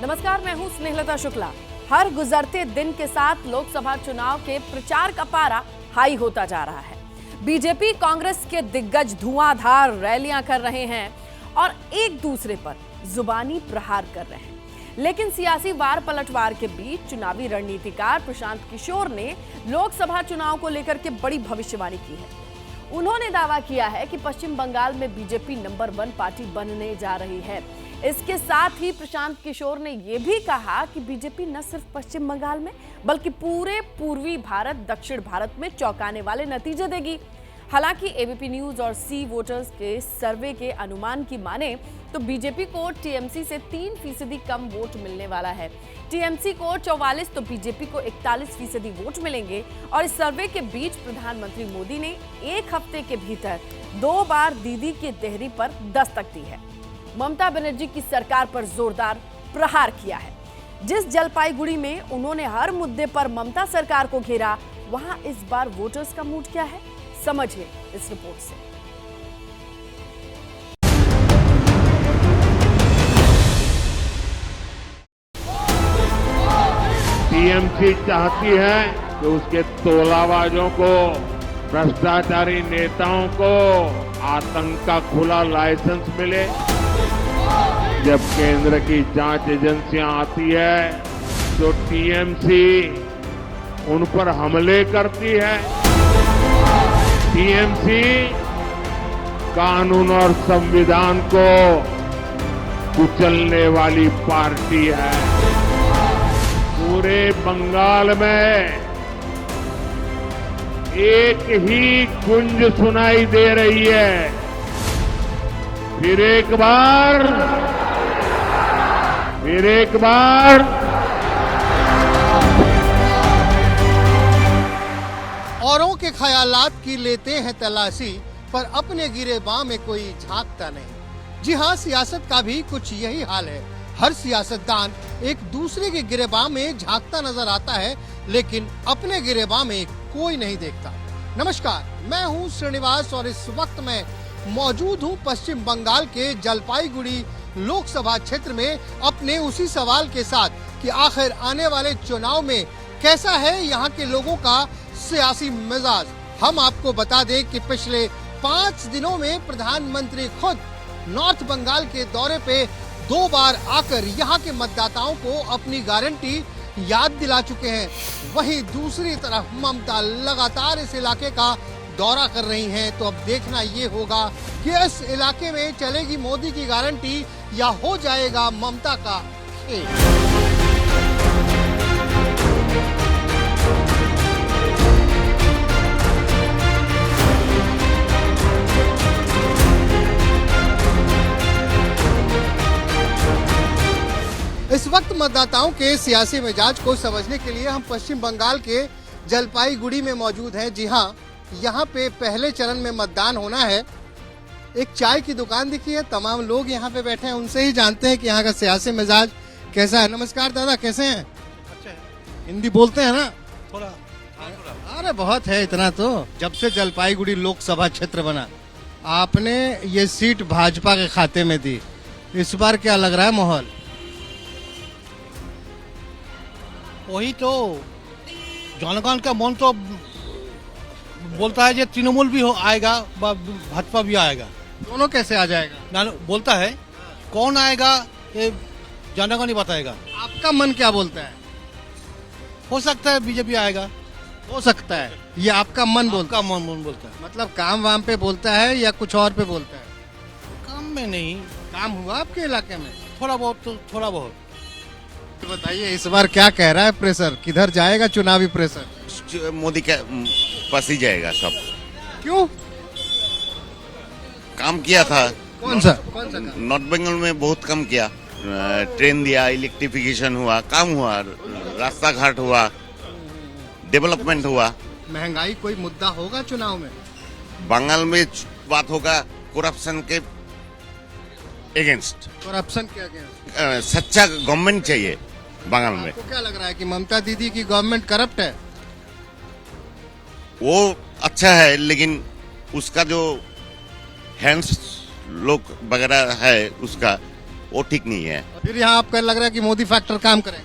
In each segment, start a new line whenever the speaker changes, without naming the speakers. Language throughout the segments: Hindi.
नमस्कार, मैं हूं स्नेहलता शुक्ला। हर गुजरते दिन के साथ लोकसभा चुनाव के प्रचार का पारा हाई होता जा रहा है। बीजेपी कांग्रेस के दिग्गज धुआंधार रैलियां कर रहे हैं और एक दूसरे पर जुबानी प्रहार कर रहे हैं। लेकिन सियासी वार पलटवार के बीच चुनावी रणनीतिकार प्रशांत किशोर ने लोकसभा चुनाव को लेकर के बड़ी भविष्यवाणी की है। उन्होंने दावा किया है कि पश्चिम बंगाल में बीजेपी नंबर 1 पार्टी बनने जा रही है। इसके साथ ही प्रशांत किशोर ने यह भी कहा कि बीजेपी न सिर्फ पश्चिम बंगाल में बल्कि पूरे पूर्वी भारत, दक्षिण भारत में चौंकाने वाले नतीजे देगी। हालांकि एबीपी न्यूज और सी वोटर्स के सर्वे के अनुमान की माने तो बीजेपी को टीएमसी से 3% कम वोट मिलने वाला है। टीएमसी को 44 तो बीजेपी को 41% वोट मिलेंगे। और इस सर्वे के बीच प्रधानमंत्री मोदी ने एक हफ्ते के भीतर 2 बार दीदी की देहरी पर दस्तक दी है। ममता बनर्जी की सरकार पर जोरदार प्रहार किया है। जिस जलपाईगुड़ी में उन्होंने हर मुद्दे पर ममता सरकार को घेरा, वहां इस बार वोटर्स का मूड क्या है, समझिए इस रिपोर्ट से।
टीएमसी चाहती है कि उसके तोलाबाजों को, भ्रष्टाचारी नेताओं को आतंक का खुला लाइसेंस मिले। जब केंद्र की जांच एजेंसियां आती है तो टीएमसी उन पर हमले करती है। टीएमसी कानून और संविधान को कुचलने वाली पार्टी है। पूरे बंगाल में एक ही गुंज सुनाई दे रही है। फिर एक बार
औरों के ख्यालात की लेते हैं तलाशी, पर अपने गिरेबां में कोई झांकता नहीं। जी हाँ, सियासत का भी कुछ यही हाल है। हर सियासतदान एक दूसरे के गिरेबां में झांकता नजर आता है, लेकिन अपने गिरेबां में कोई नहीं देखता। नमस्कार, मैं हूं श्रीनिवास और इस वक्त मैं मौजूद हूं पश्चिम बंगाल के जलपाईगुड़ी लोकसभा क्षेत्र में अपने उसी सवाल के साथ कि आखिर आने वाले चुनाव में कैसा है यहाँ के लोगों का सियासी मिजाज। हम आपको बता दें कि पिछले 5 दिनों में प्रधानमंत्री खुद नॉर्थ बंगाल के दौरे पे 2 बार आकर यहाँ के मतदाताओं को अपनी गारंटी याद दिला चुके हैं। वहीं दूसरी तरफ ममता लगातार इस इलाके का दौरा कर रही हैं। तो अब देखना ये होगा कि इस इलाके में चलेगी मोदी की गारंटी या हो जाएगा ममता का खेल। इस वक्त मतदाताओं के सियासी मिजाज को समझने के लिए हम पश्चिम बंगाल के जलपाईगुड़ी में मौजूद हैं। जी हाँ, यहाँ पे पहले चरण में मतदान होना है। एक चाय की दुकान दिखी है, तमाम लोग यहाँ पे बैठे हैं, उनसे ही जानते हैं कि यहाँ का सियासी मिजाज कैसा है। नमस्कार दादा, कैसे हैं?
अच्छा है।
हिंदी बोलते हैं ना?
थोड़ा।
अरे बहुत है इतना तो। जब से जलपाईगुड़ी लोकसभा क्षेत्र बना, आपने ये सीट भाजपा के खाते में दी। इस बार क्या लग रहा है माहौल?
वही तो जनगण का मन तो बोलता है कि तृणमूल भी आएगा, भाजपा भी आएगा।
दोनों कैसे आ जाएगा?
बोलता है कौन आएगा ये जनगण ही बताएगा।
आपका मन क्या बोलता है?
हो सकता है बीजेपी आएगा।
हो सकता है, ये आपका मन बोलता है?
मन बोलता है।
मतलब काम वाम पे बोलता है या कुछ और पे बोलता है?
काम में नहीं।
काम हुआ आपके इलाके में?
थोड़ा बहुत तो थोड़ा बहुत।
तो बताइए इस बार क्या कह रहा है प्रेशर, किधर जाएगा चुनावी प्रेशर?
मोदी का पास ही जाएगा सब।
क्यों?
काम किया था।
कौन सा काम?
नॉर्थ बंगाल में बहुत काम किया। ट्रेन दिया, इलेक्ट्रिफिकेशन हुआ, काम हुआ, रास्ता घाट हुआ, डेवलपमेंट हुआ।
महंगाई कोई मुद्दा होगा चुनाव में?
बंगाल में बात होगा करप्शन के अगेंस्ट।
करप्शन के अगेंस्ट?
सच्चा गवर्नमेंट चाहिए बंगाल में।
आपको क्या लग रहा है कि ममता दीदी की गवर्नमेंट करप्ट है?
वो अच्छा है, लेकिन उसका जो हैंड्स लोग वगैरह है उसका वो ठीक नहीं है।
फिर यहाँ आपको लग रहा है कि मोदी फैक्टर काम करेगा?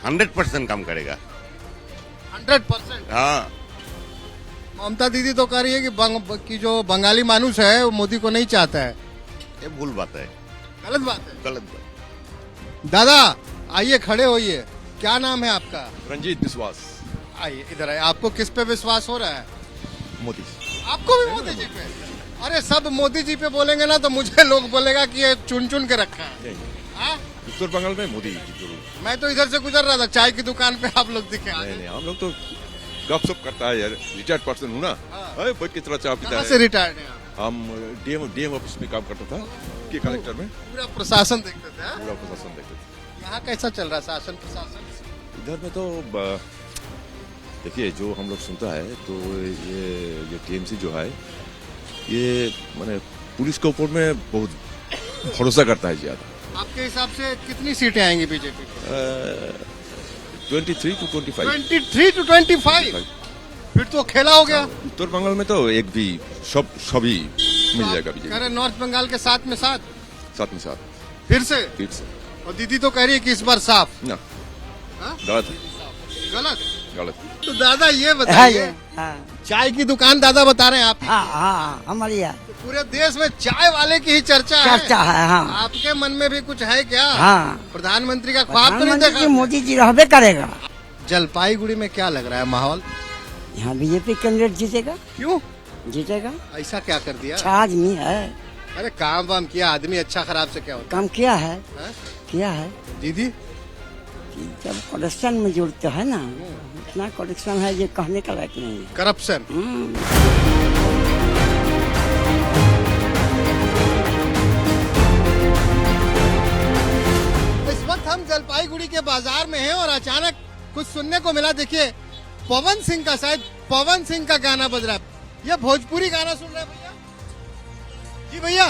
100% काम करेगा।
100%।
हाँ,
ममता दीदी तो कह रही है कि जो बंगाली मानुस है वो मोदी को नहीं चाहता है।
ये भूल बात है,
गलत बात है।
गलत बात।
दादा आइए, खड़े होइए। क्या नाम है आपका?
रंजीत विश्वास।
आइए इधर आइए। आपको किस पे विश्वास हो रहा है?
मोदी।
आपको भी मोदी जी पे? अरे सब मोदी जी पे बोलेंगे ना तो मुझे लोग बोलेगा कि ये चुन चुन के रखा है। हाँ?
उत्तर बंगाल में मोदी जी जरूर।
मैं तो इधर से गुजर रहा था, चाय की दुकान पे आप लोग दिखे।
नहीं, हम लोग तो गपशप करता है यार, रिटायर्ड पर्सन हूँ ना।
हाँ।
बैठ के तरह चाय पीता
कहाँ
है।
से रिटायर्ड है आप?
हम डीएम ऑफिस में काम करता था के कलेक्टर में।
पूरा प्रशासन देखते थे? हाँ?
पूरा प्रशासन देखते थे।
यहाँ कैसा चल रहा है शासन प्रशासन?
इधर में तो देखिए, जो हम लोग सुनता है तो ये टीएमसी जो है ये माने पुलिस के ऊपर में बहुत भरोसा करता है ज्यादा।
आपके हिसाब से कितनी सीटें आएंगी बीजेपी को?
23 to 25।
23 to 25? फिर तो खेला हो गया।
उत्तर बंगाल में तो एक भी सभी मिल जाएगा
कह
बीजेपी
रहे नॉर्थ बंगाल के साथ में साथ
साथ।
फिर से?
फिर से
और दीदी तो कह रही है कि इस बार साफ।
ना,
हाँ?
गलत है,
गलत?
गलत।
तो दादा ये बताइए, चाय की दुकान दादा बता रहे हैं आप?
हाँ हमारी है,
तो पूरे देश में चाय वाले की ही चर्चा
है। हाँ
आपके मन में भी कुछ है क्या?
हाँ,
प्रधानमंत्री का ख्वाब तो नहीं
प्रधानमंत्री
देखा?
जी मोदी जी रहबे करेगा।
जलपाईगुड़ी में क्या लग रहा है माहौल?
यहाँ बीजेपी कैंडिडेट जीतेगा।
क्यों?
जीतेगा,
ऐसा क्या कर दिया?
अच्छा आदमी है,
अरे काम वाम किया आदमी, अच्छा खराब से क्या होता
काम किया है,
है?
किया है।
दीदी
कि जब करप्शन में जुड़ते है ना, इतना करप्शन है ये कहने का लायक नहीं है।
करप्शन? इस वक्त हम जलपाईगुड़ी के बाजार में हैं और अचानक कुछ सुनने को मिला। देखिए पवन सिंह का, शायद पवन सिंह का गाना बज रहा है। ये भोजपुरी गाना सुन रहे हैं भैया? जी भैया,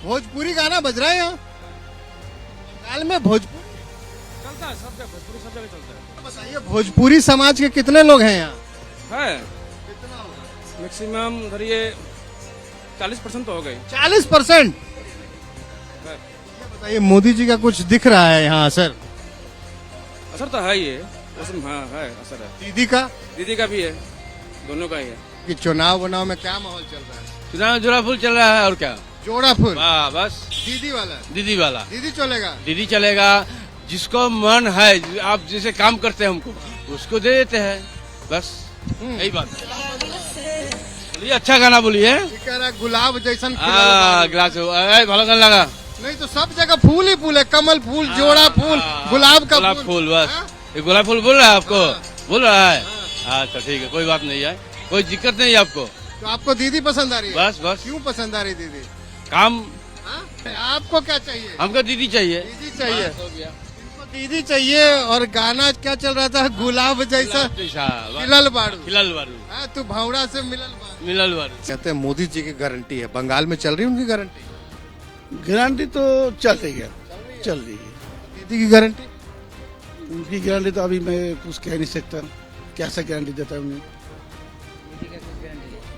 भोजपुरी गाना बज रहा है यहाँ बंगाल में? भोजपुरी
चलता है, सब जगह भोजपुरी सब जगह चलता है।
बताइए, भोजपुरी समाज के कितने लोग हैं यहाँ?
है मैक्सिमम धरिए 40% तो हो गए।
40%? बताइए, मोदी जी का कुछ दिख रहा है यहाँ असर?
असर तो है, ये उसमें हाँ है असर है।
दीदी का?
दीदी का भी है, दोनों का ही है।
कि चुनाव वुनाव में क्या माहौल चल रहा है?
चुनाव जोड़ा फुल चल रहा है और क्या।
जोड़ा फुल?
वाह बस
दीदी वाला?
दीदी वाला,
दीदी चलेगा?
दीदी चलेगा। जिसको मन है, आप जैसे काम करते हैं हमको उसको दे देते हैं, बस यही बात है। बोलिए, अच्छा गाना बोलिए।
कह रहा है गुलाब जैसन
गिलास भालो गाना लगा।
नहीं तो सब जगह फूल ही फूल है, कमल फूल, जोड़ा फूल, गुलाब का
गुलाब फूल बस। ये गुलाब फूल बोल रहा है आपको? बोल रहा है? अच्छा ठीक है, कोई बात नहीं है, कोई दिक्कत नहीं है आपको।
तो आपको दीदी पसंद आ रही है?
बस बस।
क्यों पसंद आ रही दीदी?
काम।
आपको क्या चाहिए?
हमको दीदी चाहिए।
दीदी चाहिए? इनको दीदी चाहिए। और गाना क्या चल रहा था? गुलाब जैसा खिलल बारू।
खिलल बारू।
हाँ, तू भावड़ा से मिलल बारू।
मिलल बारू।
कहते हैं मोदी जी की गारंटी है, बंगाल में चल रही है उनकी गारंटी?
गारंटी तो चल रही है, चल रही है।
दीदी की गारंटी?
उनकी गारंटी तो अभी मैं कुछ कह नहीं सकता, कैसा गारंटी देता है उन्हें।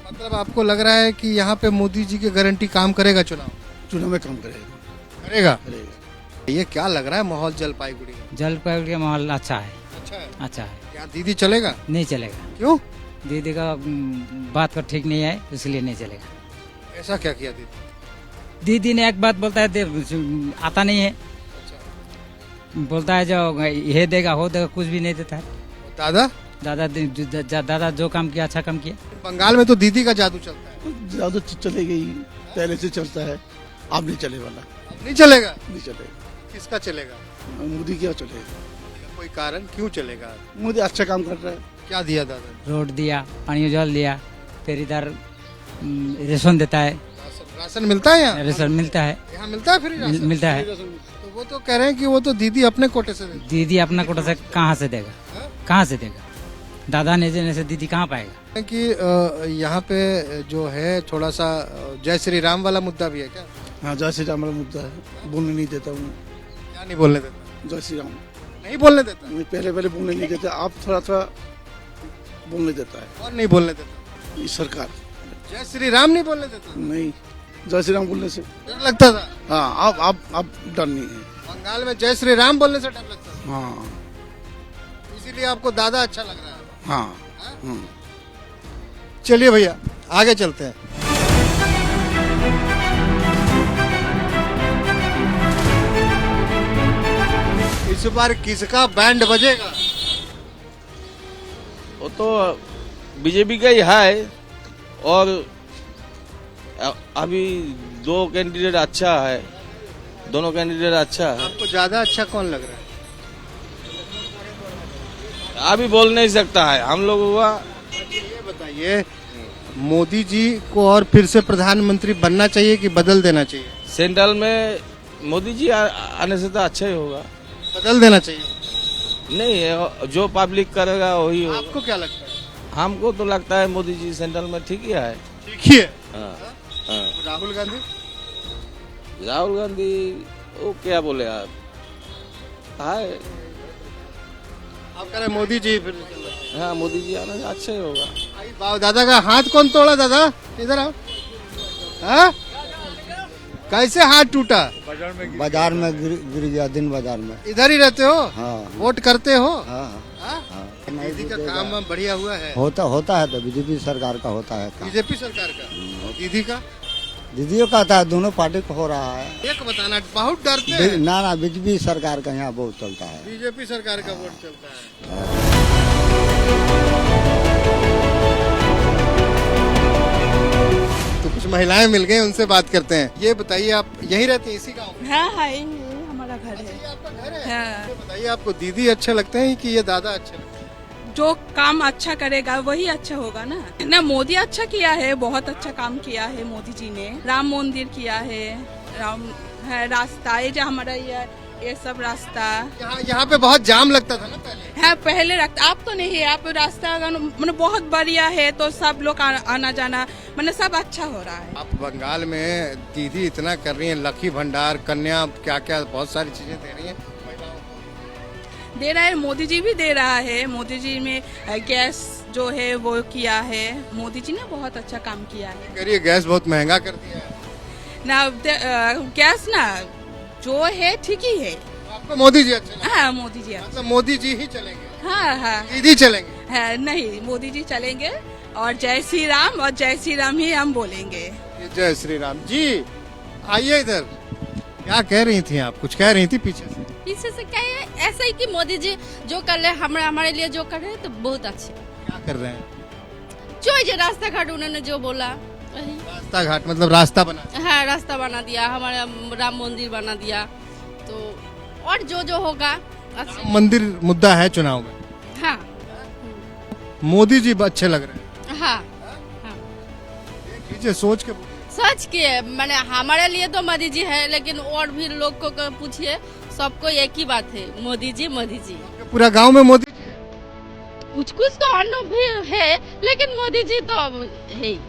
मतलब आपको लग रहा है कि यहाँ पे मोदी जी की गारंटी काम करेगा?
चुनाव में काम करेगा।
करेगा? ये क्या लग रहा है माहौल जलपाईगुड़ी में?
जलपाईगुड़ी का माहौल अच्छा है।
अच्छा है?
अच्छा है।
क्या दीदी चलेगा?
नहीं चलेगा।
क्यों?
दीदी का बात का ठीक नहीं है, इसलिए नहीं चलेगा।
ऐसा क्या किया दीदी?
दीदी ने एक बात बोलता है, आता नहीं है। बोलता है जो ये देगा हो देगा, कुछ भी नहीं देता है।
दादा?
दादा जो काम किया अच्छा काम किया।
बंगाल में तो दीदी का जादू चलता है।
ज्यादा चलेगी, पहले से चलता है, अब नहीं चले वाला।
अब नहीं चलेगा?
नहीं चलेगा।
किसका चलेगा?
मोदी क्या चलेगा?
कोई कारण? क्यों चलेगा?
मोदी अच्छा काम कर रहा है।
क्या दिया दादा ने?
रोड दिया, पानी जल दिया, फिर इधर रेशन देता है।
राशन मिलता है यहाँ?
रेशन मिलता है,
यहाँ मिलता है फ्री राशन?
मिलता है।
तो वो तो कह रहे हैं कि वो तो दीदी अपने कोटे से देती
दीदी अपना कोटा से कहाँ से देगा? कहाँ से देगा? दादा ने देने से दीदी कहाँ पाएगा?
है कि यहाँ पे जो है थोड़ा सा जय श्री राम वाला मुद्दा भी है क्या?
हाँ, जय श्री राम वाला मुद्दा है, बोलने नहीं देता उन्हें।
क्या नहीं बोलने देता?
जय श्री राम
नहीं बोलने देता?
पहले बोलने नहीं देता, अब थोड़ा थोड़ा बोलने देता है।
कौन नहीं बोलने देता?
ये सरकार
जय श्री राम नहीं बोलने देता?
नहीं, जय श्री राम बोलने से।
डर लगता था?
हाँ, अब डर नहीं है।
बंगाल में जय श्री राम बोलने से डर लगता था,
हाँ
इसीलिए आपको दादा अच्छा लग रहा है।
हाँ।
चलिए भैया आगे चलते हैं। इस बार किसका बैंड बजेगा?
वो तो बीजेपी का ही है, और अभी दो कैंडिडेट अच्छा है, दोनों कैंडिडेट अच्छा है।
आपको ज्यादा अच्छा कौन लग रहा है?
अभी बोल नहीं सकता है हम लोग हुआ।
ये बताइए, मोदी जी को और फिर से प्रधानमंत्री बनना चाहिए कि बदल देना चाहिए?
सेंट्रल में मोदी जी आने से तो अच्छा ही होगा।
बदल देना चाहिए?
नहीं, जो पब्लिक करेगा वही होगा।
आपको क्या लगता है?
हमको तो लगता है मोदी जी सेंट्रल में ठीक ही है।
ठीक ही है।
हाँ, हाँ।
राहुल गांधी?
राहुल गांधी वो क्या बोले आप, है।
आप कह रहे हैं मोदी जी फिर?
हाँ, मोदी जी आना अच्छा ही होगा।
बाबा दादा का हाथ कौन तोड़ा? दादा इधर आओ। हाँ? कैसे हाथ टूटा?
बाजार में गिर गया, दिन बाजार में।
इधर ही रहते हो?
हाँ।
वोट करते हो?
हाँ।
हाँ? दीदी का काम बढ़िया हुआ है?
होता है तो बीजेपी सरकार का होता है काम।
बीजेपी सरकार का। दीदी का?
दीदियों का था, दोनों पार्टी को हो रहा है।
एक बताना, बहुत डरते हैं।
ना बीजेपी सरकार का यहाँ बहुत चलता है।
बीजेपी सरकार का वोट चलता है। तो कुछ महिलाएं मिल गई, उनसे बात करते हैं। ये बताइए, आप यहीं रहते हैं, इसी गाँव में?
हाँ हाँ, ये हमारा घर है।
ये आपका घर है?
हाँ।
ये बताइए, आपको दीदी अच्छे लगते हैं कि ये दादा अच्छे लगते हैं?
जो काम अच्छा करेगा वही अच्छा होगा ना। मोदी अच्छा किया है, बहुत अच्छा काम किया है मोदी जी ने। राम मंदिर किया है, राम है रास्ता, ये जो हमारा ये सब रास्ता।
यहाँ पे बहुत जाम लगता था ना पहले?
हाँ, पहले रखता, अब तो नहीं है। अब रास्ता मतलब बहुत बढ़िया है, तो सब लोग आना जाना मतलब सब अच्छा हो रहा है।
आप बंगाल में दीदी इतना कर रही हैं, लकी भंडार, कन्या, क्या क्या बहुत सारी चीजें दे रही हैं।
दे रहा है, मोदी जी भी दे रहा है। मोदी जी में गैस जो है वो किया है, मोदी जी ने बहुत अच्छा काम किया है।
करिए, गैस बहुत महंगा कर दिया है
ना। गैस ना जो है ठीक ही है।
आपको मोदी जी अच्छे लगते हैं?
हाँ, मोदी जी अच्छा।
मतलब मोदी जी ही चलेंगे?
हाँ हाँ,
दीदी चलेंगे?
है नहीं, मोदी जी चलेंगे, और जय श्री राम, और जय श्री राम ही हम बोलेंगे।
जय श्री राम जी। आइए इधर, क्या कह रही थी आप? कुछ कह रही थी पीछे से?
पीछे से क्या है, ऐसा ही कि मोदी जी जो कर रहे हैं हमारे लिए, जो कर रहे हैं तो बहुत अच्छे।
क्या कर रहे हैं?
जो रास्ता घाट उन्होंने जो बोला वही।
रास्ता घाट मतलब रास्ता बना?
हाँ, रास्ता बना दिया, हमारा राम मंदिर बना दिया, तो और जो होगा अच्छा।
मंदिर मुद्दा है चुनाव में?
हाँ।
मोदी जी अच्छे लग रहे हैं?
हाँ हाँ।
कीजिए, सोच के
सच के मैंने, हमारे लिए तो मोदी जी है, लेकिन और भी लोग को पूछिए, सबको एक ही बात है, मोदी जी मोदी जी।
पूरा गांव में मोदी जी?
कुछ तो अन्य भी है, लेकिन मोदी जी तो है ही।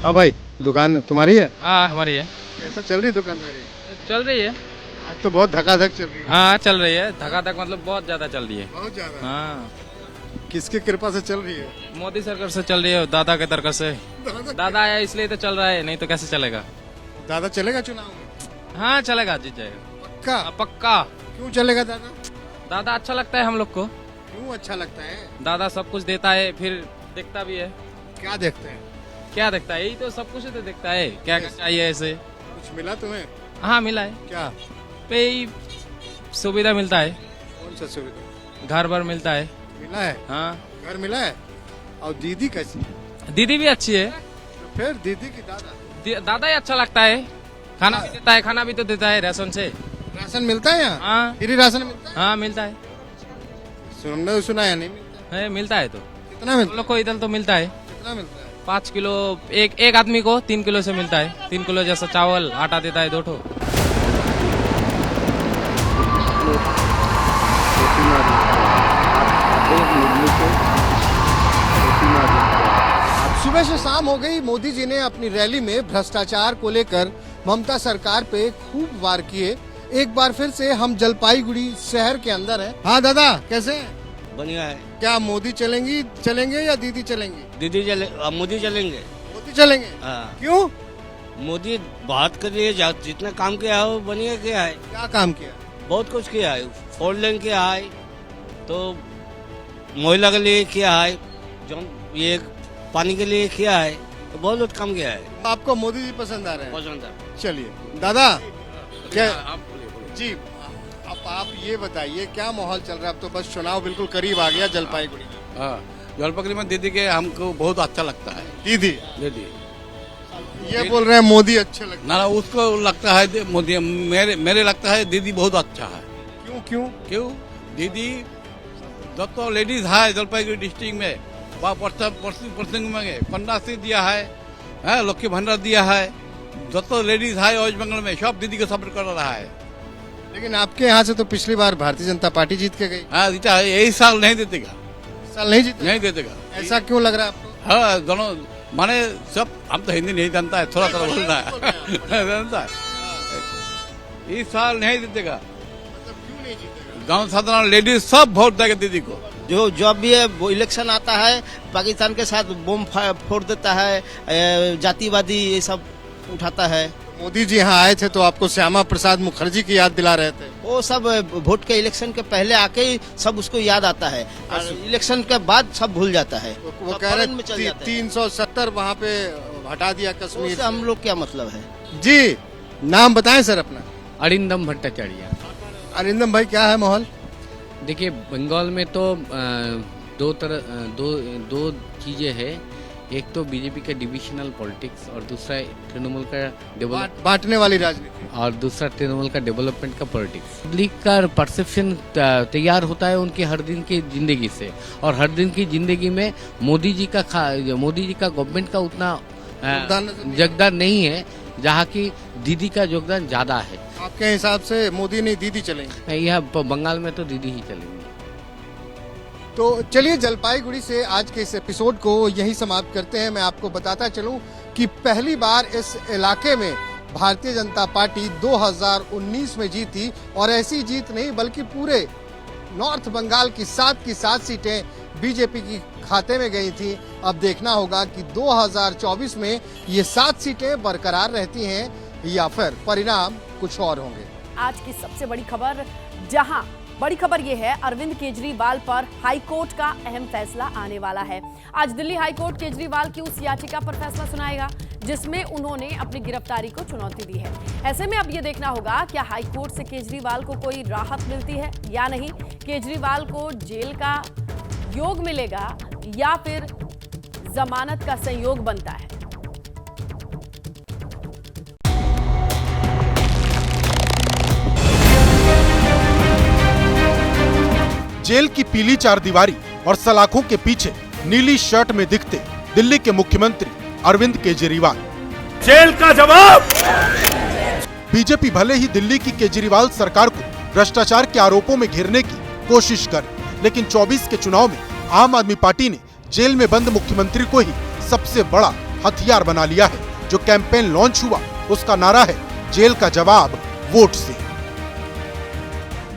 हाँ भाई, दुकान तुम्हारी है?
हाँ, हमारी है।
कैसा चल रही दुकानदारी?
चल रही है।
आज तो बहुत धकाधक चल रही है।
हाँ, चल रही है, धकाधक मतलब बहुत ज्यादा चल रही है।
बहुत ज्यादा?
हाँ।
किसकी कृपा से चल रही है?
मोदी सरकार से चल रही है, दादा के तरफ से। दादा आया इसलिए तो चल रहा है, नहीं तो कैसे चलेगा।
दादा चलेगा चुनाव में?
हाँ, चलेगा, जीत जाएगा
पक्का?
पक्का।
क्यों चलेगा दादा?
दादा अच्छा लगता है हम लोग को।
क्यों अच्छा लगता है?
दादा सब कुछ देता है, फिर देखता भी है।
क्या देखते हैं?
क्या देखता है? यही तो सब कुछ तो देखता है, क्या क्या चाहिए ऐसे।
कुछ मिला तुम्हें?
हाँ, मिला है।
क्या?
पे सुविधा मिलता है।
कौन सा सुविधा?
घर भर मिलता है।
मिला है?
हाँ,
घर मिला है। और दीदी कैसी?
दीदी भी अच्छी है।
तो फिर दीदी की दादा?
दादा ही अच्छा लगता है, खाना भी देता है, खाना भी तो देता है राशन से।
राशन मिलता है यहाँ?
हाँ,
फ्री राशन मिलता है?
हाँ, मिलता है।
सुनने सुना है, नहीं मिलता
है? मिलता है। तो
कितना मिलता?
हम लोग को इधर तो मिलता है।
कितना मिलता है?
5 किलो, एक आदमी को 3 किलो से मिलता है। 3 किलो जैसा चावल, आटा देता है 2 ठो।
सुबह से शाम हो गई, मोदी जी ने अपनी रैली में भ्रष्टाचार को लेकर ममता सरकार पे खूब वार किए। एक बार फिर से हम जलपाईगुड़ी शहर के अंदर हैं। हाँ दादा, कैसे हैं?
बढ़िया है।
क्या मोदी चलेंगे या दीदी चलेंगे?
मोदी चलेंगे।
मोदी चलेंगे?
हाँ।
क्यों?
मोदी बात कर रही है, जितना काम किया है वो बढ़िया किया है।
क्या काम किया?
बहुत कुछ किया है। 4 लेन किया है, तो महिला के लिए किया है, जो ये पानी के लिए किया है, तो बहुत काम किया है।
आपको मोदी जी पसंद आ रहे हैं?
पसंद है।
चलिए दादा, क्या जी अब आप ये बताइए क्या माहौल चल रहा है? अब तो बस चुनाव बिल्कुल करीब आ गया जलपाईगुड़ी में।
हाँ, जलपाईगुड़ी में दीदी के हमको बहुत अच्छा लगता है।
दीदी
ये
बोल रहे हैं मोदी अच्छे लगते हैं।
ना उसको लगता है मोदी, मेरे लगता है दीदी बहुत अच्छा है। क्यों दीदी तो लेडीज है जलपाईगुड़ी डिस्ट्रिक्ट में, पर्सन में कन्याश्री दिया है, लक्ष्मी भंडार दिया है, जो लेडीज है वेस्ट बंगाल में सब दीदी को सपोर्ट कर रहा है।
लेकिन आपके यहाँ से तो पिछली बार भारतीय जनता पार्टी जीत के गई।
हाँ जीता है, यही साल नहीं देतेगा।
साल नहीं
देतेगा।
ऐसा क्यों लग रहा है आपको?
हाँ, दोनों माने सब, हम तो हिंदी नहीं जानता है, थोड़ा बोलना है जानता है। इस साल नहीं जीतेगा।
क्यों नहीं जीतेगा?
गांव साधारण लेडीज सब वोट देगा दीदी को।
जो जब भी वो इलेक्शन आता है पाकिस्तान के साथ बम फोड़ देता है, जातिवादी ये सब उठाता है।
मोदी जी यहाँ आए थे तो आपको श्यामा प्रसाद मुखर्जी की याद दिला रहे थे।
वो सब वोट के इलेक्शन के पहले आके ही सब उसको याद आता है, और इलेक्शन के बाद सब भूल जाता है।
वो कह रहे 370 वहाँ पे हटा दिया कश्मीर से।
हम लोग क्या मतलब है?
जी नाम बताएं सर अपना।
अरिंदम भट्टाचार्य।
अरिंदम भाई, क्या है माहौल?
देखिए बंगाल में तो दो चीजें हैं। एक तो बीजेपी का डिविजनल पॉलिटिक्स और दूसरा तृणमूल का
बांटने वाली राजनीति,
और दूसरा तृणमूल का डेवलपमेंट का पॉलिटिक्स। पब्लिक का परसेप्शन तैयार होता है उनकी हर दिन की जिंदगी से, और हर दिन की जिंदगी में मोदी जी का गवर्नमेंट का उतना योगदान नहीं है, जहाँ की दीदी का योगदान ज्यादा है।
आपके हिसाब से मोदी नहीं दीदी चलेंगे?
यह बंगाल में तो दीदी ही चलेंगे।
तो चलिए जलपाईगुड़ी से आज के इस एपिसोड को यही समाप्त करते हैं। मैं आपको बताता चलूं कि पहली बार इस इलाके में भारतीय जनता पार्टी 2019 में जीती, और ऐसी जीत नहीं बल्कि पूरे नॉर्थ बंगाल की 7 सीटें बीजेपी की खाते में गई थी। अब देखना होगा कि 2024 में ये 7 सीटें बरकरार रहती हैं या फिर परिणाम कुछ और होंगे।
आज की सबसे बड़ी खबर, जहां बड़ी खबर यह है अरविंद केजरीवाल पर हाईकोर्ट का अहम फैसला आने वाला है। आज दिल्ली हाईकोर्ट केजरीवाल की उस याचिका पर फैसला सुनाएगा जिसमें उन्होंने अपनी गिरफ्तारी को चुनौती दी है। ऐसे में अब यह देखना होगा क्या हाईकोर्ट से केजरीवाल को कोई राहत मिलती है या नहीं, केजरीवाल को जेल का योग मिलेगा या फिर जमानत का संयोग बनता है।
जेल की पीली चारदीवारी और सलाखों के पीछे नीली शर्ट में दिखते दिल्ली के मुख्यमंत्री अरविंद केजरीवाल।
जेल का जवाब।
बीजेपी भले ही दिल्ली की केजरीवाल सरकार को भ्रष्टाचार के आरोपों में घेरने की कोशिश करे, लेकिन 24 के चुनाव में आम आदमी पार्टी ने जेल में बंद मुख्यमंत्री को ही सबसे बड़ा हथियार बना लिया है। जो कैंपेन लॉन्च हुआ उसका नारा है जेल का जवाब वोट से।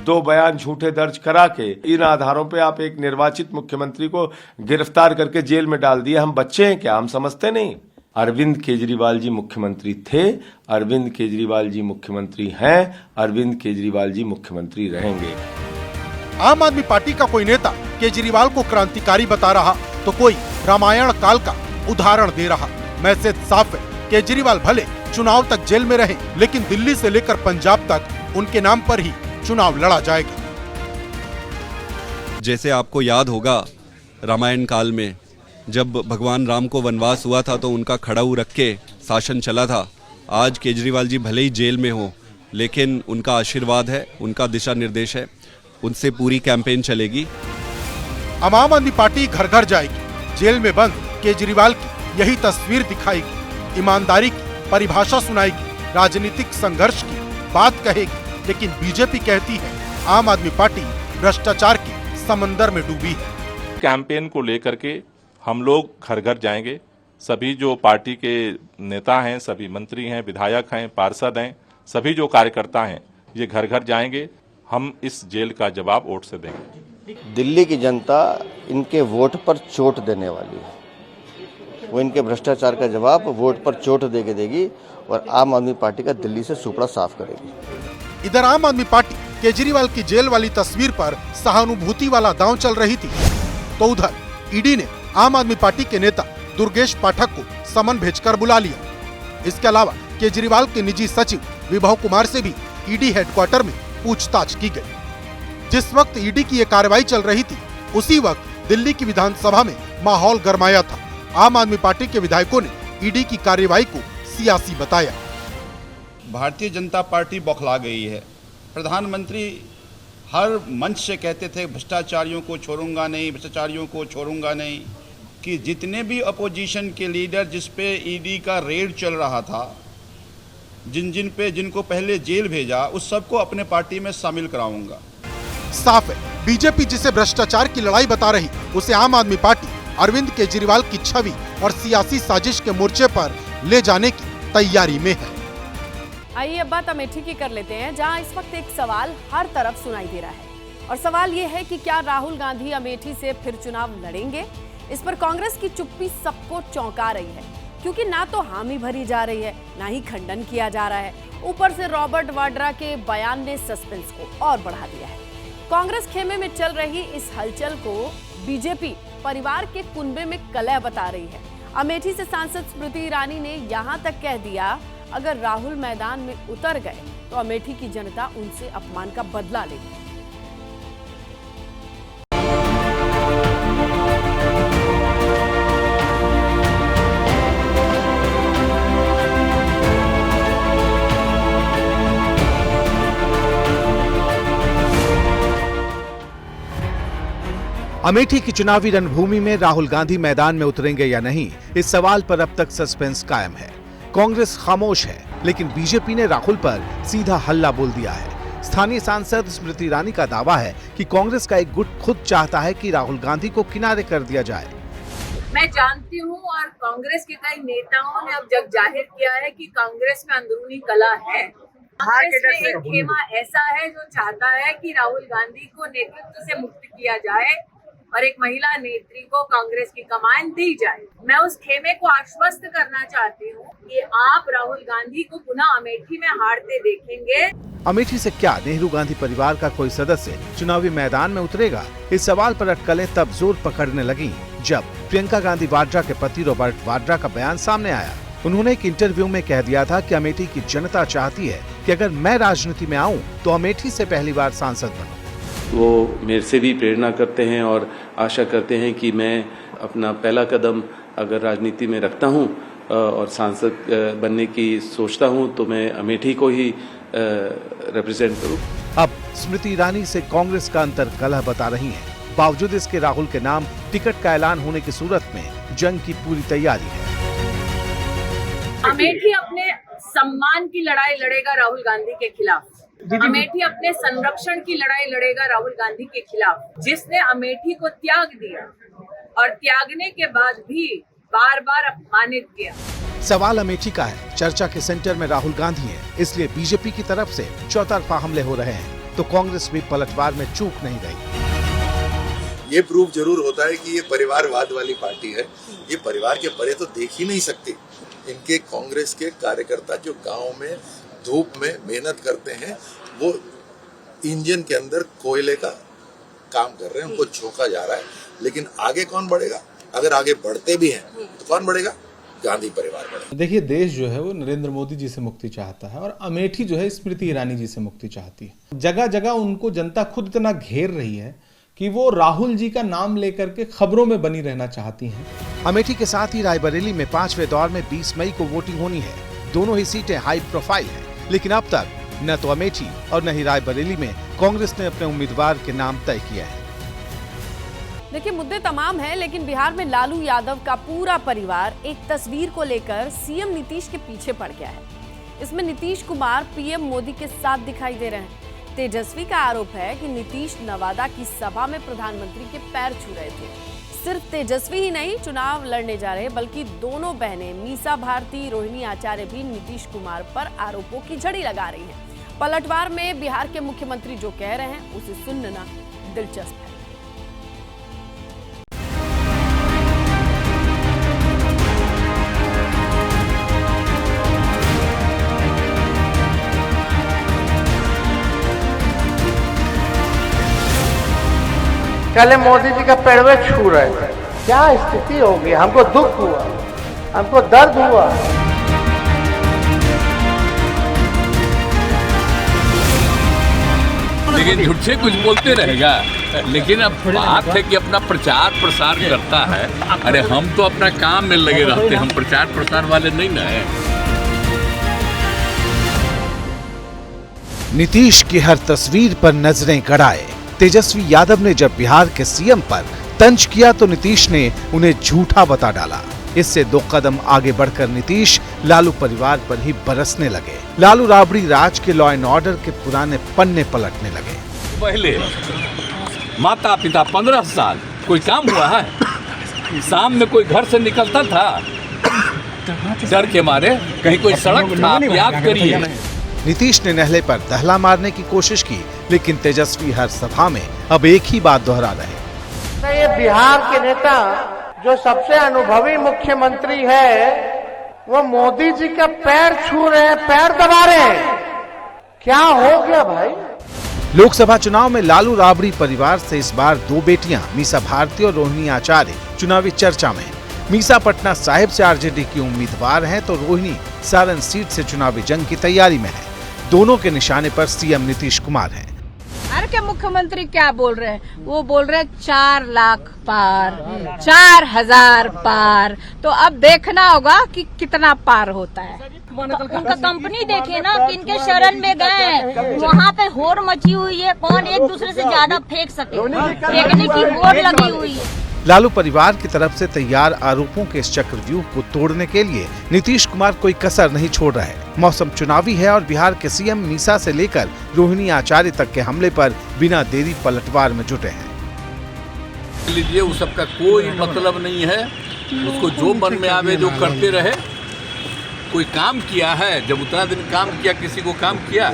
2 बयान झूठे दर्ज करा के इन आधारों पे आप एक निर्वाचित मुख्यमंत्री को गिरफ्तार करके जेल में डाल दिया। हम बच्चे हैं क्या? हम समझते नहीं। अरविंद केजरीवाल जी मुख्यमंत्री थे, अरविंद केजरीवाल जी मुख्यमंत्री हैं, अरविंद केजरीवाल जी मुख्यमंत्री रहेंगे।
आम आदमी पार्टी का कोई नेता केजरीवाल को क्रांतिकारी बता रहा तो कोई रामायण काल का उदाहरण दे रहा। मैसेज साफ है, केजरीवाल भले चुनाव तक जेल में रहे, लेकिन दिल्ली से लेकर पंजाब तक उनके नाम पर ही चुनाव लड़ा जाएगा।
जैसे आपको याद होगा रामायण काल में जब भगवान राम को वनवास हुआ था तो उनका खड़ाऊ रख के शासन चला था। आज केजरीवाल जी भले ही जेल में हो, लेकिन उनका आशीर्वाद है, उनका दिशा निर्देश है, उनसे पूरी कैंपेन चलेगी।
आम आदमी पार्टी घर घर जाएगी, जेल में बंद केजरीवाल की यही तस्वीर दिखाएगी, ईमानदारी की परिभाषा सुनाएगी, राजनीतिक संघर्ष की बात कहेगी। लेकिन बीजेपी कहती है आम आदमी पार्टी भ्रष्टाचार के समंदर में डूबी है।
कैंपेन को लेकर के हम लोग घर घर जाएंगे। सभी जो पार्टी के नेता हैं, सभी मंत्री हैं, विधायक हैं, पार्षद हैं, सभी जो कार्यकर्ता हैं, ये घर घर जाएंगे, हम इस जेल का जवाब वोट से देंगे।
दिल्ली की जनता इनके वोट पर चोट देने वाली है, वो इनके भ्रष्टाचार का जवाब वोट पर चोट देके देगी और आम आदमी पार्टी का दिल्ली से सुपड़ा साफ करेगी।
इधर आम आदमी पार्टी केजरीवाल की जेल वाली तस्वीर पर सहानुभूति वाला दांव चल रही थी, तो उधर ईडी ने आम आदमी पार्टी के नेता दुर्गेश पाठक को समन भेजकर बुला लिया। इसके अलावा केजरीवाल के निजी सचिव विभव कुमार से भी ईडी हेडक्वार्टर में पूछताछ की गई। जिस वक्त ईडी की ये कार्रवाई चल रही थी, उसी वक्त दिल्ली की विधानसभा में माहौल गरमाया था। आम आदमी पार्टी के विधायकों ने ईडी की कार्रवाई को सियासी बताया।
भारतीय जनता पार्टी बौखला गई है। प्रधानमंत्री हर मंच से कहते थे भ्रष्टाचारियों को छोड़ूंगा नहीं, भ्रष्टाचारियों को छोड़ूंगा नहीं, कि जितने भी अपोजिशन के लीडर जिस पे ईडी का रेड चल रहा था, जिनको पहले जेल भेजा, उस सबको अपने पार्टी में शामिल कराऊंगा।
साफ है, बीजेपी जिसे भ्रष्टाचार की लड़ाई बता रही, उसे आम आदमी पार्टी अरविंद केजरीवाल की छवि और सियासी साजिश के मोर्चे पर ले जाने की तैयारी में है।
आइए अब बात अमेठी की कर लेते हैं, जहां इस वक्त एक सवाल हर तरफ सुनाई दे रहा है। और सवाल ये है कि क्या राहुल गांधी अमेठी से फिर चुनाव लड़ेंगे? इस पर कांग्रेस की चुप्पी सबको चौंका रही है, क्योंकि ना तो हामी भरी जा रही है, ना ही खंडन किया जा रहा है। ऊपर से रॉबर्ट वाड्रा के बयान ने सस्पेंस को और बढ़ा दिया है। कांग्रेस खेमे में चल रही इस हलचल को बीजेपी परिवार के कुनबे में कलह बता रही है। अमेठी से सांसद स्मृति ईरानी ने यहां तक कह दिया, अगर राहुल मैदान में उतर गए तो अमेठी की जनता उनसे अपमान का बदला लेगी।
अमेठी की चुनावी रणभूमि में राहुल गांधी मैदान में उतरेंगे या नहीं, इस सवाल पर अब तक सस्पेंस कायम है। कांग्रेस खामोश है, लेकिन बीजेपी ने राहुल पर सीधा हल्ला बोल दिया है। स्थानीय सांसद स्मृति ईरानी का दावा है कि कांग्रेस का एक गुट खुद चाहता है कि राहुल गांधी को किनारे कर दिया जाए।
मैं जानती हूँ और कांग्रेस के कई नेताओं ने अब जग जाहिर किया है कि कांग्रेस में अंदरूनी कलह है। कांग्रेस में एक खेमा ऐसा है जो चाहता है कि राहुल गांधी को नेतृत्व से मुक्त किया जाए और एक महिला नेत्री को कांग्रेस की कमान दी जाए। मैं उस खेमे को आश्वस्त करना चाहती हूँ कि आप राहुल गांधी को पुनः अमेठी में हारते देखेंगे।
अमेठी से क्या नेहरू गांधी परिवार का कोई सदस्य चुनावी मैदान में उतरेगा? इस सवाल पर अटकलें तब जोर पकड़ने लगी जब प्रियंका गांधी वाड्रा के पति रॉबर्ट वाड्रा का बयान सामने आया। उन्होंने एक इंटरव्यू में कह दिया था कि अमेठी की जनता चाहती है कि अगर मैं राजनीति में आऊं तो अमेठी से पहली बार सांसद बनूं।
वो मेरे से भी प्रेरणा करते हैं और आशा करते हैं कि मैं अपना पहला कदम अगर राजनीति में रखता हूं और सांसद बनने की सोचता हूं तो मैं अमेठी को ही रिप्रेजेंट करूं।
अब स्मृति ईरानी से कांग्रेस का अंतर कलह बता रही हैं। बावजूद इसके राहुल के नाम टिकट का ऐलान होने की सूरत में जंग की पूरी तैयारी है।
अमेठी अपने सम्मान की लड़ाई लड़ेगा राहुल गांधी के खिलाफ। अमेठी अपने संरक्षण की लड़ाई लड़ेगा राहुल गांधी के खिलाफ, जिसने अमेठी को त्याग दिया और त्यागने के बाद भी बार बार अपमानित किया।
सवाल अमेठी का है। चर्चा के सेंटर में राहुल गांधी हैं, इसलिए बीजेपी की तरफ से चौतरफा हमले हो रहे हैं, तो कांग्रेस भी पलटवार में चूक नहीं गई।
ये प्रूफ जरूर होता है कि ये परिवारवाद वाली पार्टी है। ये परिवार के परे तो देख ही नहीं सकती। इनके कांग्रेस के कार्यकर्ता जो गांव में धूप में मेहनत करते हैं, वो इंजन के अंदर कोयले का काम कर रहे हैं, उनको झोंका जा रहा है। लेकिन आगे कौन बढ़ेगा? अगर आगे बढ़ते भी हैं तो कौन बढ़ेगा? गांधी परिवार बढ़ेगा।
देखिए, देश जो है वो नरेंद्र मोदी जी से मुक्ति चाहता है और अमेठी जो है स्मृति ईरानी जी से मुक्ति चाहती है। जगह जगह उनको जनता खुद इतना घेर रही है कि वो राहुल जी का नाम लेकर के खबरों में बनी रहना चाहती हैं।
अमेठी के साथ ही रायबरेली में 5वें दौर में 20 मई को वोटिंग होनी है। दोनों ही सीटें हाई प्रोफाइल हैं, लेकिन अब तक न तो अमेठी और न ही रायबरेली में कांग्रेस ने अपने उम्मीदवार के नाम तय किया है।
देखिए, मुद्दे तमाम हैं, लेकिन बिहार में लालू यादव का पूरा परिवार एक तस्वीर को लेकर सीएम नीतीश के पीछे पड़ गया है। इसमें नीतीश कुमार पीएम मोदी के साथ दिखाई दे रहे हैं। तेजस्वी का आरोप है कि नीतीश नवादा की सभा में प्रधानमंत्री के पैर छू रहे थे। सिर्फ तेजस्वी ही नहीं चुनाव लड़ने जा रहे, बल्कि दोनों बहनें मीसा भारती, रोहिणी आचार्य भी नीतीश कुमार पर आरोपों की झड़ी लगा रही हैं। पलटवार में बिहार के मुख्यमंत्री जो कह रहे हैं उसे सुनना दिलचस्प है।
कल मोदी जी का पैरवे छू रहे थे, क्या स्थिति होगी। हमको दुख हुआ, हमको दर्द हुआ।
लेकिन झूठ से कुछ बोलते रहेगा। लेकिन अब बात है कि अपना प्रचार प्रसार करता है। अरे हम तो अपना काम में लगे रहते हैं, हम प्रचार प्रसार वाले नहीं ना है।
नीतीश की हर तस्वीर पर नजरें गड़ाए तेजस्वी यादव ने जब बिहार के सीएम पर तंज किया तो नीतीश ने उन्हें झूठा बता डाला। इससे 2 कदम आगे बढ़कर नीतीश लालू परिवार पर ही बरसने लगे। लालू राबड़ी राज के लॉ एंड ऑर्डर के पुराने पन्ने पलटने लगे।
पहले माता पिता 15 साल कोई काम हुआ है? शाम में कोई घर से निकलता था डर के मारे? कहीं कोई सड़क था? आप याद करिए।
नीतीश ने नहले पर दहला मारने की कोशिश की, लेकिन तेजस्वी हर सभा में अब एक ही बात दोहरा रहे।
ये बिहार के नेता जो सबसे अनुभवी मुख्यमंत्री है, वो मोदी जी का पैर छू रहे हैं, पैर दबा रहे हैं। क्या हो गया भाई?
लोकसभा चुनाव में लालू राबड़ी परिवार से इस बार 2 बेटियां मीसा भारती और रोहिणी आचार्य चुनावी चर्चा में। मीसा पटना साहिब से आरजेडी की उम्मीदवार हैं, तो रोहिणी सारण सीट से चुनावी जंग की तैयारी में है। दोनों के निशाने पर सीएम नीतीश कुमार हैं।
बिहार के मुख्यमंत्री क्या बोल रहे हैं? वो बोल रहे हैं 4 लाख पार, 4000 पार। तो अब देखना होगा कि कितना पार होता है।
उनका कंपनी देखिए ना, किनके शरण में गए, वहाँ पे होड़ मची हुई है। कौन एक दूसरे से ज्यादा फेंक सके, फेंकने की होड़ लगी हुई है।
लालू परिवार की तरफ से तैयार आरोपों के इस चक्रव्यूह को तोड़ने के लिए नीतीश कुमार कोई कसर नहीं छोड़ रहे। मौसम चुनावी है और बिहार के सीएम मीसा से लेकर रोहिणी आचार्य तक के हमले पर बिना देरी पलटवार में जुटे हैं।
लीजिए, उस सबका कोई मतलब नहीं है। उसको जो मन में आवे जो करते रहे। कोई काम किया है? जब उतना दिन काम किया, किसी को काम किया?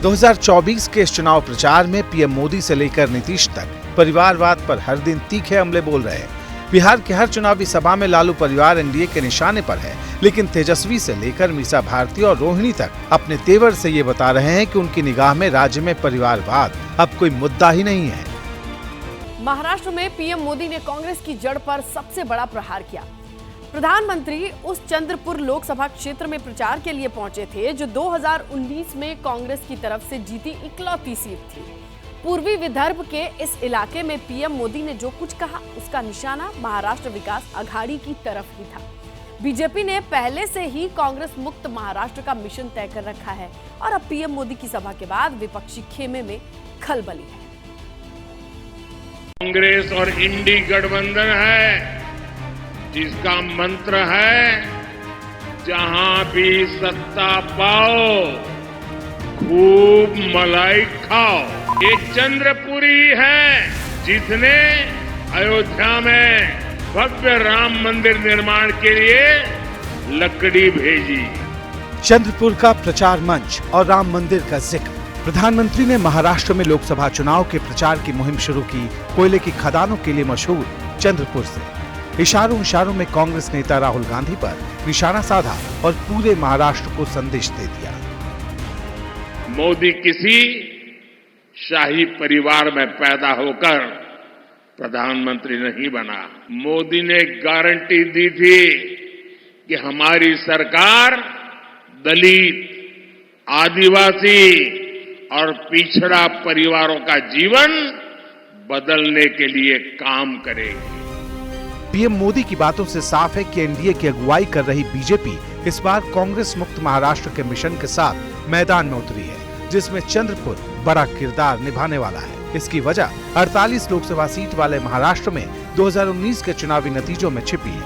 2024 के इस चुनाव प्रचार में पीएम मोदी से लेकर नीतीश तक परिवारवाद पर हर दिन तीखे हमले बोल रहे हैं। बिहार के हर चुनावी सभा में लालू परिवार एनडीए के निशाने पर है, लेकिन तेजस्वी से लेकर मीसा भारती और रोहिणी तक अपने तेवर से ये बता रहे हैं कि उनकी निगाह में राज्य में परिवारवाद अब कोई मुद्दा ही नहीं है।
महाराष्ट्र में पीएम मोदी ने कांग्रेस की जड़ पर सबसे बड़ा प्रहार किया। प्रधानमंत्री उस चंद्रपुर लोकसभा क्षेत्र में प्रचार के लिए पहुंचे थे, जो 2019 में कांग्रेस की तरफ से जीती इकलौती सीट थी। पूर्वी विदर्भ के इस इलाके में पीएम मोदी ने जो कुछ कहा, उसका निशाना महाराष्ट्र विकास अघाड़ी की तरफ ही था। बीजेपी ने पहले से ही कांग्रेस मुक्त महाराष्ट्र का मिशन तय कर रखा है और अब पीएम मोदी की सभा के बाद विपक्षी खेमे में खलबली है।
कांग्रेस और इंडी गठबंधन है, जिसका मंत्र है जहां भी सत्ता पाओ खूब मलाई खाओ। ये चंद्रपुरी है जिसने अयोध्या में भव्य राम मंदिर निर्माण के लिए लकड़ी भेजी।
चंद्रपुर का प्रचार मंच और राम मंदिर का जिक्र। प्रधानमंत्री ने महाराष्ट्र में लोकसभा चुनाव के प्रचार की मुहिम शुरू की कोयले की खदानों के लिए मशहूर चंद्रपुर से। इशारों में कांग्रेस नेता राहुल गांधी पर निशाना साधा और पूरे महाराष्ट्र को संदेश दे दिया।
मोदी किसी शाही परिवार में पैदा होकर प्रधानमंत्री नहीं बना। मोदी ने गारंटी दी थी कि हमारी सरकार दलित, आदिवासी और पिछड़ा परिवारों का जीवन बदलने के लिए काम करेगी।
पीएम मोदी की बातों से साफ है कि एनडीए की अगुवाई कर रही बीजेपी इस बार कांग्रेस मुक्त महाराष्ट्र के मिशन के साथ मैदान में उतरी है, जिसमें चंद्रपुर बड़ा किरदार निभाने वाला है। इसकी वजह 48 लोकसभा सीट वाले महाराष्ट्र में 2019 के चुनावी नतीजों में छिपी है।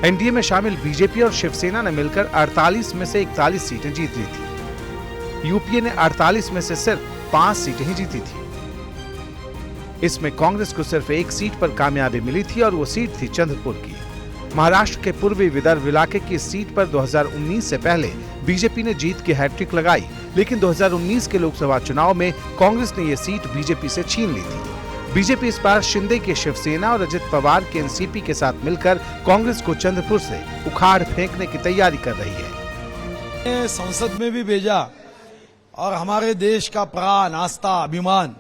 एनडीए में शामिल बीजेपी और शिवसेना ने मिलकर 48 में से 41 सीटें जीत ली थी। यूपीए ने 48 में से सिर्फ 5 सीटें ही जीती थी। इसमें कांग्रेस को सिर्फ 1 सीट पर कामयाबी मिली थी और वो सीट थी चंद्रपुर की। महाराष्ट्र के पूर्वी विदर्भ इलाके की इस सीट पर 2019 से पहले बीजेपी ने जीत की हैट्रिक लगाई, लेकिन 2019 के लोकसभा चुनाव में कांग्रेस ने ये सीट बीजेपी से छीन ली थी। बीजेपी इस बार शिंदे के शिवसेना और अजित पवार के एनसीपी के साथ मिलकर कांग्रेस को चंद्रपुर से उखाड़ फेंकने की तैयारी कर रही है।
संसद में भी भेजा और हमारे देश का प्राण, आस्था, अभिमान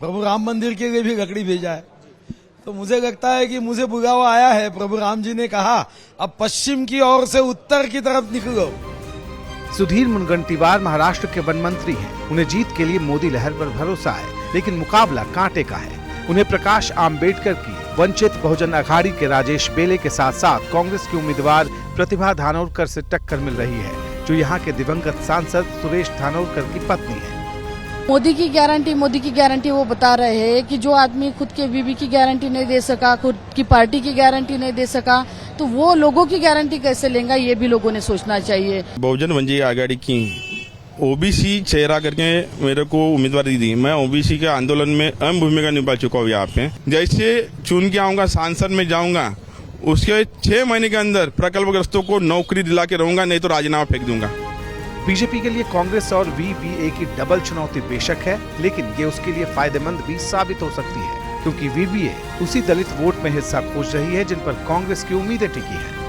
प्रभु राम मंदिर के लिए भी लकड़ी भेजा है। तो मुझे लगता है कि मुझे बुलावा आया है। प्रभु राम जी ने कहा अब पश्चिम की ओर से उत्तर की तरफ निकलो।
सुधीर मुनगंटीवार महाराष्ट्र के वन मंत्री हैं। उन्हें जीत के लिए मोदी लहर पर भरोसा है, लेकिन मुकाबला कांटे का है। उन्हें प्रकाश आम्बेडकर की वंचित बहुजन अघाड़ी के राजेश बेले के साथ साथ कांग्रेस की उम्मीदवार प्रतिभा धानोरकर से टक्कर मिल रही है, जो यहाँ के दिवंगत सांसद सुरेश धानोरकर की पत्नी है।
मोदी की गारंटी वो बता रहे हैं कि जो आदमी खुद के बीवी की गारंटी नहीं दे सका, खुद की पार्टी की गारंटी नहीं दे सका, तो वो लोगों की गारंटी कैसे लेगा, ये भी लोगों ने सोचना चाहिए।
बहुजन वंचित आघाड़ी की ओबीसी चेहरा करके मेरे को उम्मीदवारी दी। मैं ओबीसी के आंदोलन में अहम भूमिका निभा चुका हूँ। यहाँ पे जैसे चुन के आऊंगा, सांसद में जाऊंगा, उसके 6 महीने के अंदर प्रकल्पग्रस्तों को नौकरी दिला के रहूंगा, नहीं तो राजीनामा फेंक दूंगा।
बीजेपी के लिए कांग्रेस और वीवीए की डबल चुनौती बेशक है, लेकिन ये उसके लिए फायदेमंद भी साबित हो सकती है, क्योंकि वीवीए उसी दलित वोट में हिस्सा खोज रही है जिन पर कांग्रेस की उम्मीदें टिकी हैं।